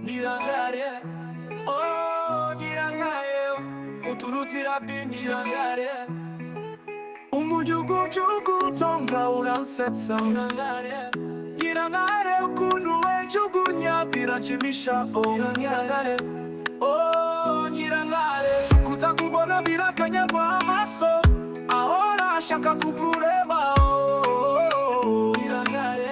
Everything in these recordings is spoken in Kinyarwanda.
Nirangare, oh nirangare, uturutira binjirangare. Umujugujugu tonga uransetsa nirangare. Nirangare ukuntu wejugunya biranshimisha oh nirangare. Oh nirangare, kutakubona birakanyagwa amaso, ahora ashaka kukureba oh nirangare.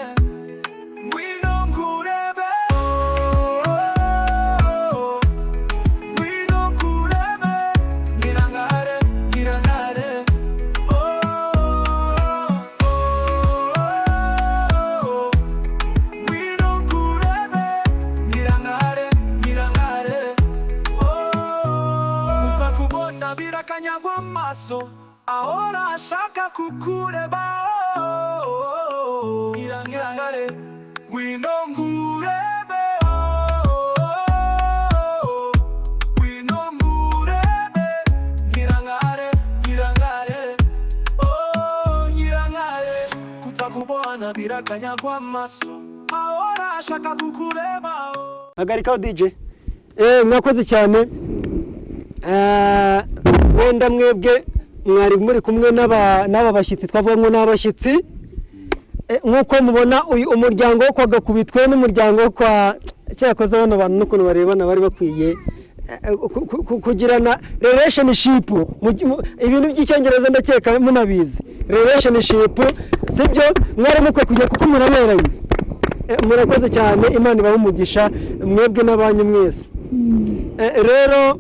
Birakanyagwa amaso, ahora ashaka kukureba oh nirangare, ngwino nkurebe oh ngwino nkurebe nirangare, nirangare oh nirangare, kutakubona birakanyagwa amaso, ahora ashaka kukureba oh. Hagarikaho DJ. Mwakoze cyane. Wenda mwebwe mwari muri kumwe n'aba bashyitsi, twavuga ngo n'abashyitsi nkuko mubona uyu umuryango wo kwa Gakubitwe n'umuryango wo kwa cyakoze bano bantu n'ukuntu barebana bari bakwiye kugirana relationship. Ibintu by'icyongereza ndakeka munabizi relationship, sibyo? Mwari mukwe kujya kuko muraberanye. Murakoze cyane, Imana ibahe umugisha mwebwe n'abanyu mwese. Rero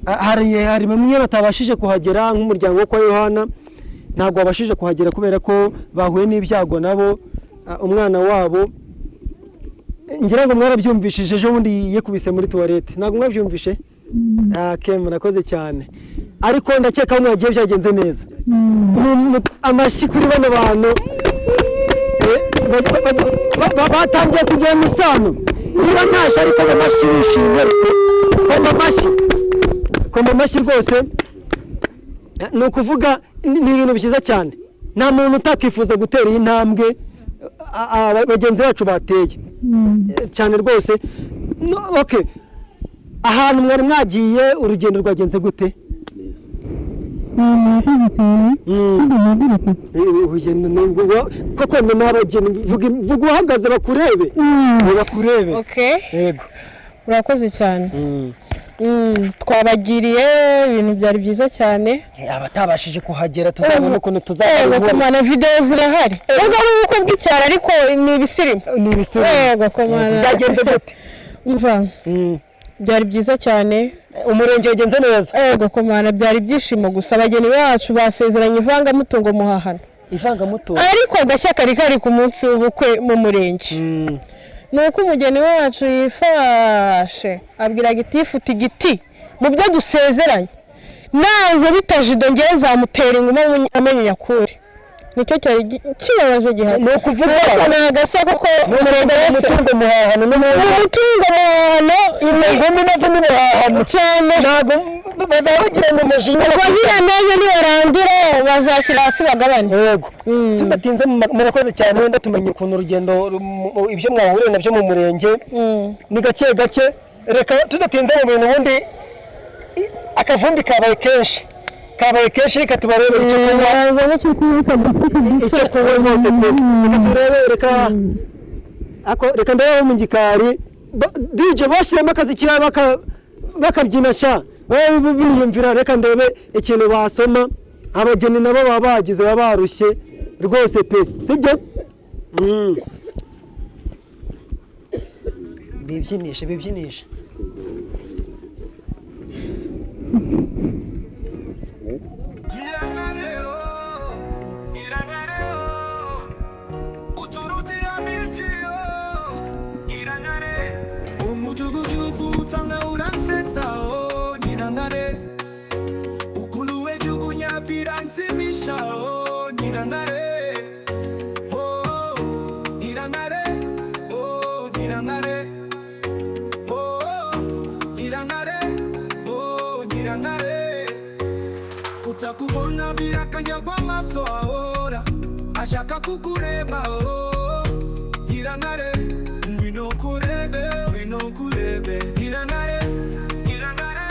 hari bamwe batabashije kuhagera nk'umuryango wo kwa Yohana, ntabwo babashije kuhagera kubera ko bahuye n'ibyago nabo. Umwana wabo ngira ngo mwarabyumvishije ejo bundi yakubise muri toilette, ntabwo mwabyumvishe? Murakoze cyane, ariko ndakeka ko mwagiye byagenze neza. Amashyi kuri bano bantu batangiye kugirana isano. Niba ntashye ariko amashyi bishimye, komba amashyi rwose. Ni ukuvuga ni ibintu byiza cyane, nta muntu utakifuza gutera iyi ntambwe bagenzi bacu bateye cyane rwose. Okay, ahantu mwari mwagiye urugendo rwagenze gute? Koko n'abageni vuga uhagaze bakurebe. Okay, yego, urakoze cyane. Twabagiriye ibintu byari byiza cyane. Abatabashije kuhagera tuzabona ukuntu tuzabona. Komana video zirahari. Ubwo ari uko bw'icyara ariko ni ibisirimu. Yego komana. Byagenze gute? Umva. Byari byiza cyane. Umurenge wagenze neza. Yego komana, byari byishimo gusa. Abageni bacu basezeranye ivangamutungo muhahana. Ivangamutungo? Ariko gashyaka kari ku munsi w'ubukwe mu murenge. Nuko umugeni wacu yifashe abwira Gitifu tigiti mu byo dusezeranye, nawe bitajido ngiye nzamutera inguma amenye yakuri. Nicyo cyari kibabaje gihari. Ni ukuvuga nagashyaka ko umurenge wese umutungo muhahano n'umutungo muhahano ingumi nazo ni muhahano cyane. Ntabwo bazabagira ngo umujinya bagira neza nibarangira bazashyira hasi bagabane. Yego, tudatinze murakoze cyane. Wenda tumenye ukuntu urugendo ibyo mwahuriye nabyo mu murenge ni gake gake. Reka tudatinze mu bintu, ubundi akavumbi kabaye kenshi reka tubarebe icyo kunywa rwose pe. Reka turebe, reka ndebe mu gikari DJ bashyiramo akazi kiraba bakabyina sha biyumvira. Reka ndebe ikintu basoma. Abageni nabo baba bagize barushye rwose pe, sibyo? Bibyinishe Umujugujugu tanga uransetsa oh nirangare, ukuntu wejugunya biranzimisha oh nirangare, oh nirangare, oh nirangare, oh nirangare, oh nirangare, kutakubona birakanyagwa amaso ahora ashaka kukureba oh nirangare, ngwino kurebe. ntukurebe Nyirantare Nyirantare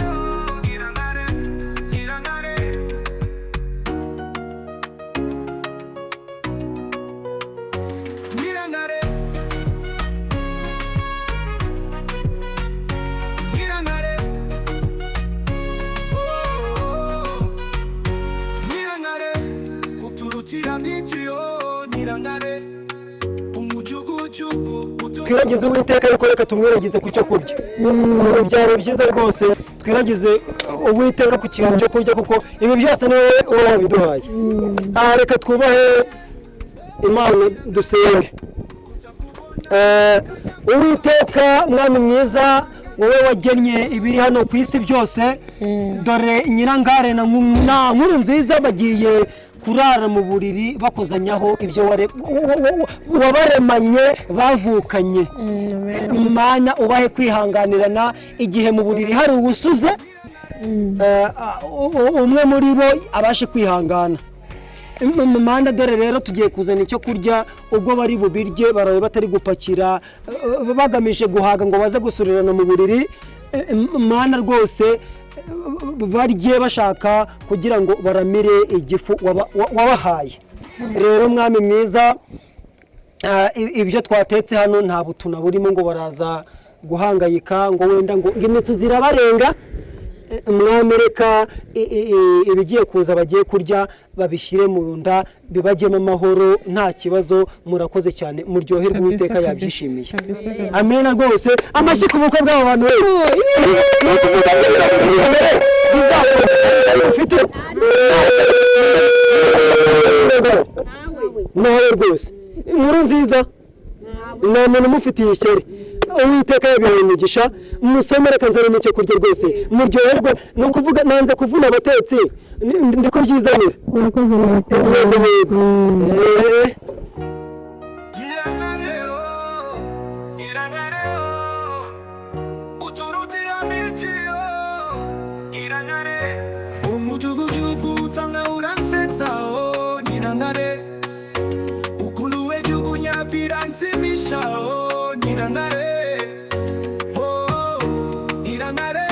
Nyirantare Nyirantare Nyirantare Nyirantare Nyirantare uturutira byinshi Nyirantare umujugujugu twiragize Uwiteka ariko reka tumwiragize ku cyo kurya byaba byiza rwose twiragize Uwiteka ku kintu cyo kurya kuko ibi byose niwe wabiduhaye reka twubahe Imana dusenge Uwiteka mwami mwiza wowe wagennye ibiri hano ku isi byose dore Nyirangare na Nkuru Nziza bagiye kurara mu buriri bakozanyaho ibyo wabaremanye bavukanye Mana ubahe kwihanganirana igihe mu buriri hari ubusuze umwe muri bo abashe kwihangana Mana dore rero tugiye kuzana icyo kurya ubwo bari bubirye barabe batari gupakira bagamije guhaga ngo baze gusurirana mu buriri Mana rwose barye bashaka kugira ngo baramire igifu wabahaye rero mwami mwiza ibyo twatetse hano nta butuna burimo ngo baraza guhangayika ngo wenda ngo imisozi irabarenga mwami reka ibigiye kuza bagiye kurya babishyire mu nda bibajyemo amahoro nta kibazo murakoze cyane muryoherwe Uwiteka yabyishimiye amena rwose amashyi ku bukwe bw'abo bantu nawe rwose Nkuru Nziza nta muntu umufitiye ishyari Uwiteka yabihaye umugisha musomere kanzara n'icyo kurya rwose muryoherwe ni ukuvuga nanze kuvuna abatetsi ndiko byizanira umujugujugu utanga uransetsa Nyirantare ukulu wejugunya biranzimisha Nyirantare Nyirantare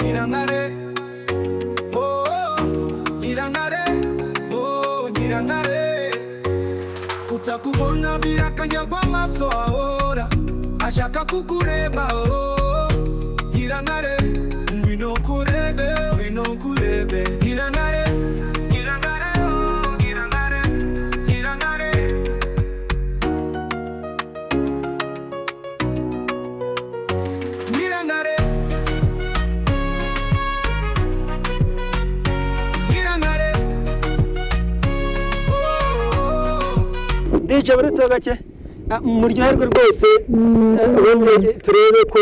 Nyirantare Nyirantare Nyirantare kutakubona birakanyagwa amaso ahora ashaka kukureba Nyirantare ngwino kurebe Nyirantare Nyirantare Nyirantare Nyirantare Nyirantare Nyirantare ndije buretse gake muryoherwe rwose ubundi turebe ko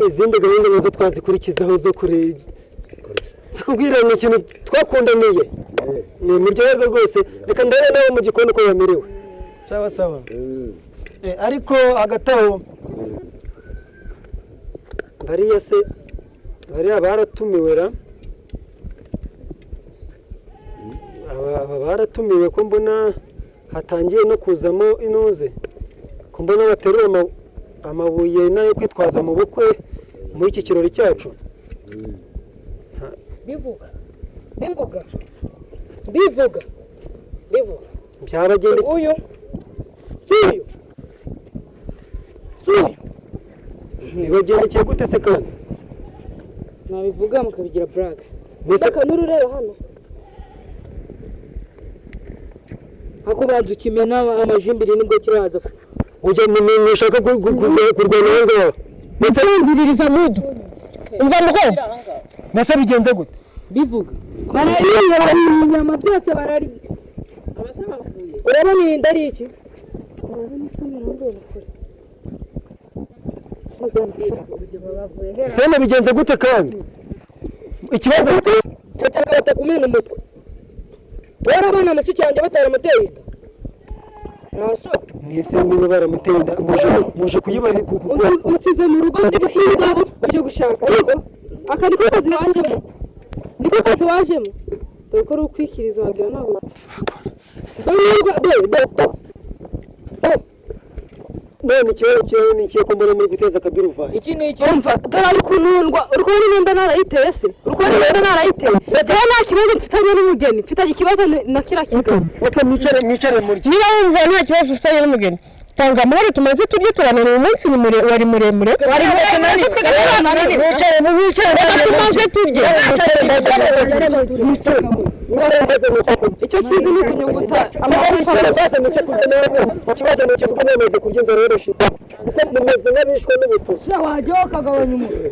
izindi gahunda nazo twazikurikizaho zo kure zakubwira ni ikintu twakundaniye ni muryoherwe rwose reka ndebe nawe mu gikoni ko bamerewe sawa sawa ariko hagati aho bariya se bariya baratumiwe aba baratumiwe ko mbona hatangiye no kuzamo inoze ko mbona baterura amabuye nayo kwitwaza mu bukwe muri iki kirori cyacu bivuga byabagende uyu bibagendekeye gute se kandi nabivuga mukabigira blague mbese akanuru rero hano hakubanza ukimena amajimbiri nibwo kiraza ujya mu ushaka kurwana aho ngaho ndetse mbiririza mudu umva mugo mbese bigenze gute bivuga barariye inyama byose barariye urabona iyi ndari iki sema bigenze gute kandi ikibazo cyataka batakumena umutwe warabona muci cyanjye bataramuteye inda naso mwese niba baramuteye inda muje kuyibari utsize mu rugo ndi gukirigabo cyo gushaka ariko akandi ko kazi wajemo niko kazi wajemo dore ko ukwikiriza wagira ntabwo none ikibazo ni ikihe ko mbona muri guteza akaduruvayo iki ni iki umva dore ari kunundwa uri kubona inunda narayiteye se uri kubona inunda narayiteye rero nta kibazo mfitanye n'umugeni mfitanye ikibazo na kira kigo reka mwicare muri niba wumva nta kibazo ufitanye n'umugeni tanga amahoro tumaze turye turananiwe umunsi wari muremure tumaze turye icyo kizi ni ukunyunguta amafaranga ikibazo ni ikivuga nemeze kurya inzara yoroshye kuko mumeze nk'abishwe n'ubutuzi wajya ukagabanya umuriro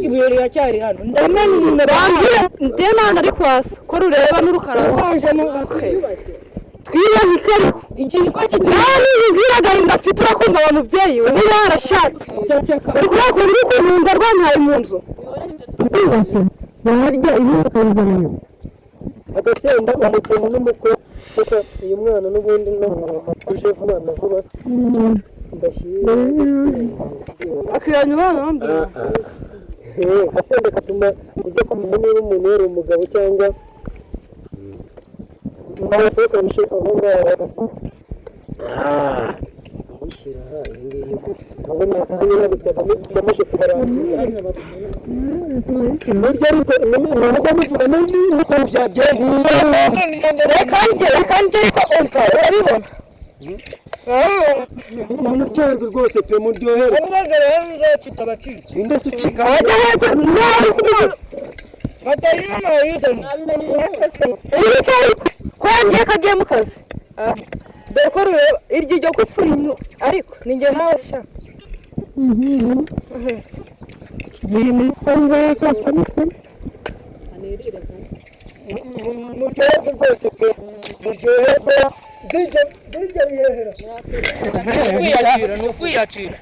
ibuye riracyari hano ndamena umuntu bambwira ndebe nta ari kwasa ko rureba n'urukarabo twiyubake ariko ikigo kitari nibwiraga ndafite urakumva wa mubyeyi we niba warashatse uri kureba ukuntu uri kuntunga rwantaye mu nzu bararya ibindi bakabizana agasenda umukino n'umukwe kuko uyu mwana n'ubundi uje umwana vuba ndashyira akiranya umwana wambwira asenda gatuma uze kumenya niba umuntu yari umugabo cyangwa amafoto amushyira aho ngaho amushyira iyi ngiyi urabona hano nabitagamo ndamuje kubarangiza burya ariko nubwo muvuga nuko byagenze reka njye ko umva urabibona umuntu uryoherwa rwose pe muryoherwa indese ucika ko yangiye ko agiye mu kazi dore ko rureba iryo ryo gufura inyo ariko ni njye nawe sha muryoherwa rwose pe muryoherwa dirya bihehera ni ukwiyakira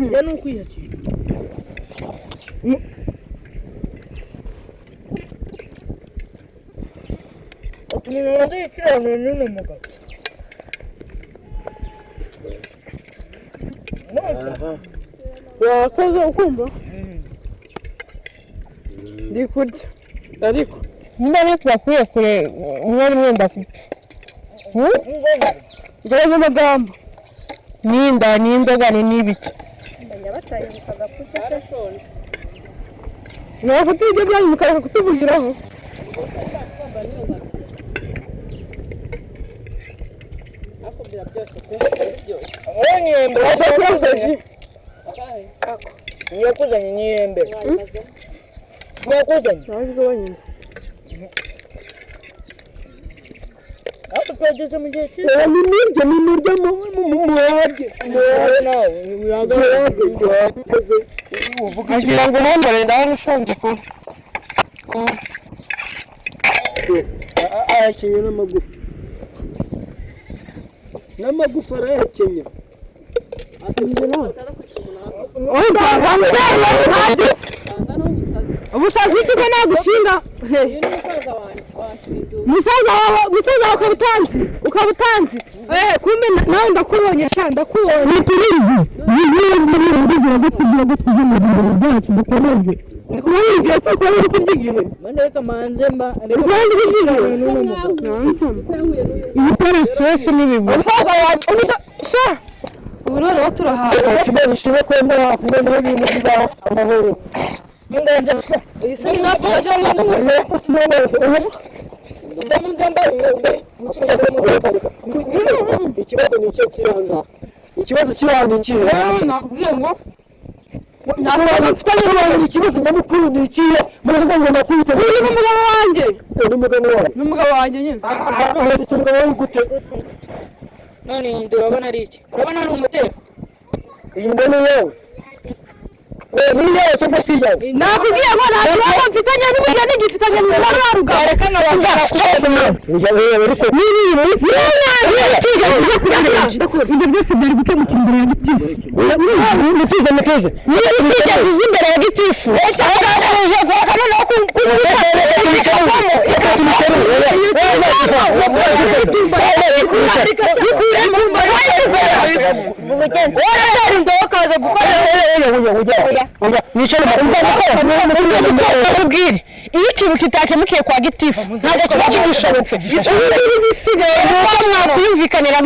njye ni ukwiyakira umuntu wanda yikiranira n'uno mugabo wakoze ukumva ndi kurya ariko niba ntitubakwiye kure mwari mwenda kupfa gereza amagambo n'inda n'indoga ni n'ibiki ntabwo tujya byanyu mukareka kutuvugiraho nyembe wajya kurangaji nyakuzanye nyembe nyakuzanye ntabwo wanyembe ako twageze mu gihe cyiza ni niryo muhabye nawe wihagaze uvuga kugira ngo uhombore ndabona ushonje kuba ayakenye n'amagufa arayakenya umusazi w'ikigo nagushinga musaza wawe ukaba utanzi kumbe nawe ndakubonye sha ndakubonye ndikubona igihe cyo kuba uri kurya igihe reka manze mba ndikubona uri kurya igihe ibitera stress n'ibibu umusaza wawe sha ubu rero turahawe kimwe bishimye ko hasi noneho ibintu bibaho amahoro ingenzi iyi se ni nasi cyangwa ikibazo ni icyo kiranga ikibazo kiranga ikihe nakubwiye ngo ntabwo mfitanye n'abantu ikibazo nyamukuru ni ikihe muravuga ngo nakwite uyu ni umugabo wanjye ni umugabo wanjye nyine handitse umugabo wawe gute none iyi nda urabona ari iki urabona ari umuteko iyi nda ni yawe ni yawe cyangwa si yawe nakubwiye ngo nta kibazo mfitanye n'umugeni gifitanye n'umugabo wa rugara reka nkabaza ibyo byose byari gukemukira imbere ya gitifu mutize niba utigeze uza imbere ya gitifu cyangwa se uje guhakana no iyo ikintu kitakemukiye kwa gitifu ntabwo kiba kigishobotse ibi bisigaye ni uko mwakwiyumvikanira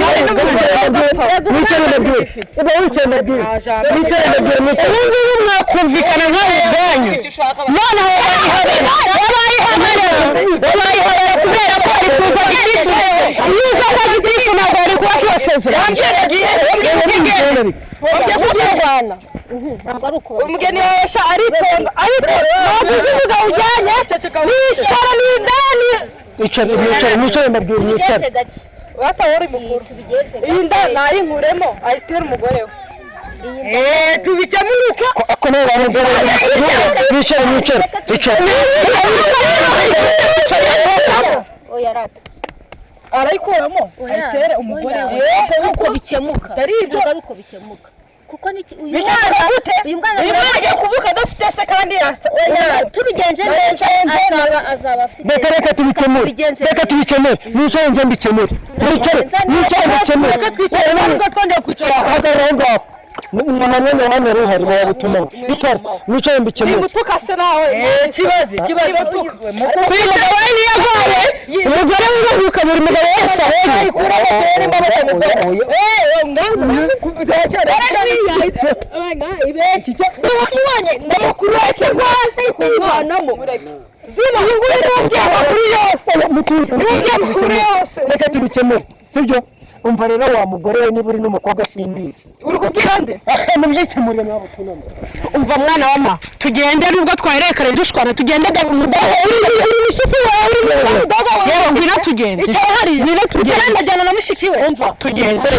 ubundi mwakumvikana nkawe ubwanyu noneho wabayihorera kubera ko ari kuza gitifu iyo uza kwa gitifu ntabwo ari kuba kibasezeranye umugeni wawe aritonda ariko ntabwo uzi umugabo ujyanye n'ishara n'indani mwicare mbabwira mwicare bataba uri mukuru iyi nda nayinkuremo ayitera umugore we tubikemuruka ako nawe bamugore mwicare oya rata arayikuramo ayitere umugore we uko bikemuka uko bikemuka kuko uyu mwana agiye kuvuka adafite se kandi yasa tubigenje neza azaba afite reka tubikemure mwicare nje mbikemure mwicare mbikemure ntabwo twongeye kwicara hagarara aho ngaho umuntu hano ruhari wabutuma mwicare mbikemure mutuka se nawe kibazo kwita wowe niyo agwaye umugore wibahuka buri mugabo wese abonye ndamukuru wake rwose kuyivanamo reka tubikemure sibyo umva rero wa mugore we niba uri n'umukobwa simbizi uri kubwira nde mubyikemurire mwabo tunama umva mwana wama tugende nubwo twaherekare dushwana tugende umudaho uri mushiki wawe uri mudaho yewe ngwino tugende icyo hari ngwino tugende ndajyana na mushiki we umva tugende